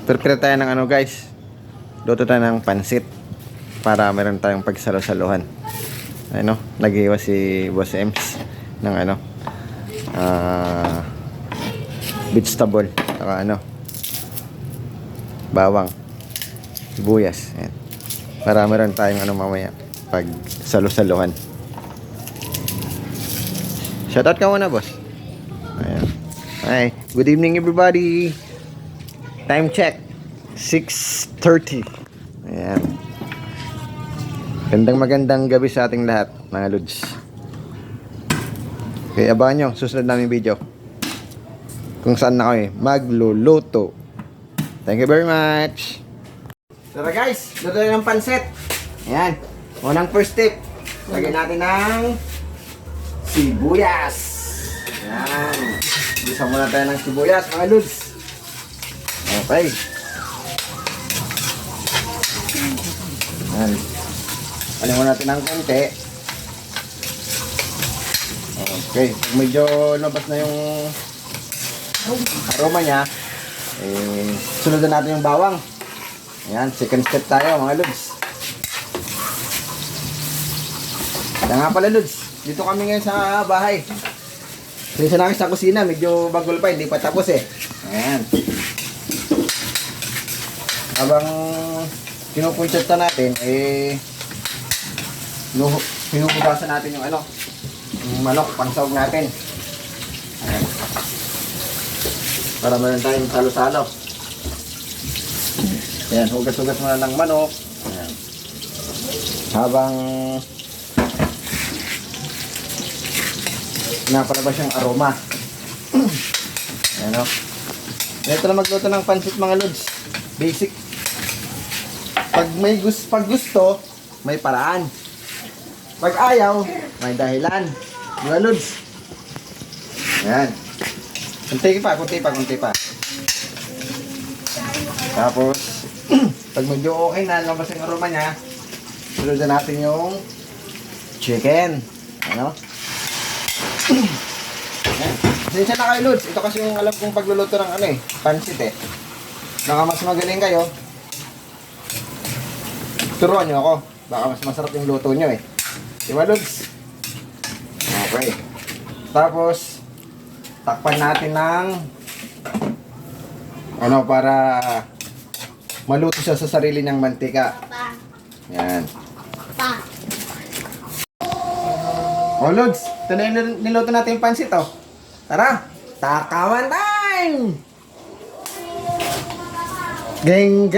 Prepare tayo ng ano guys. Luto tayo ng pansit para meron tayong pagsalo-saluhan. Ayun no, naghiwa si Boss Ems ng ano vegetable saka ano bawang, sibuyas. Ayan. Para meron tayong ano mamaya pag salo-saluhan. Shoutout ka muna, boss. Ayan. Hi, good evening everybody. Time check 6:30. Ayan. Magandang gabi sa ating lahat, mga Lods. Okay, abangan nyo susunod naming video kung saan na kami magluluto. Thank you very much. Tara guys, luto na ng pansit. Ayan, unang first step, lagyan natin ng sibuyas. Ayan, bisa muna tayo ng sibuyas, mga Lods. Okay. Ayan. Alin mo natin ng konti. Okay. Pag medyo labas na yung aroma niya, sunod na natin yung bawang. Ayan. Second step tayo, mga Lods. Kaya nga pala, Lods. Dito kami ngayon sa bahay. Kasi na kami sa kusina. Medyo bagol pa. Hindi pa tapos eh. Ayan. Habang pinupunchata natin, pinuhugasan natin yung ano, yung manok, pangsawag natin. Ayan. Para meron tayong salo-salo. Ayan, hugas-hugas muna ng manok. Ayan. Habang napalabas yung aroma. Ayan o. Ito na magluto ng pansit, mga Lods. Basic. Pag gusto, may paraan. Pag ayaw, may dahilan. Mga Lods. Ayan. Kunti pa. Tapos, pag medyo okay na, lumabas yung aroma niya, sunod na natin yung chicken. Ano? Ayan. Sinsya na kayo, Lods. Ito kasi yung alam kong pagluluto ng ano eh, pansit eh. Baka mas magaling kayo, turuan nyo ako. Baka mas masarap yung luto nyo eh. Diba, Lods? Okay. Tapos, takpan natin ng ano para maluto siya sa sarili ng mantika. Yan. Oh, Lods, ito na yung niluto natin yung pansit, oh. Tara, takawan time! Geng!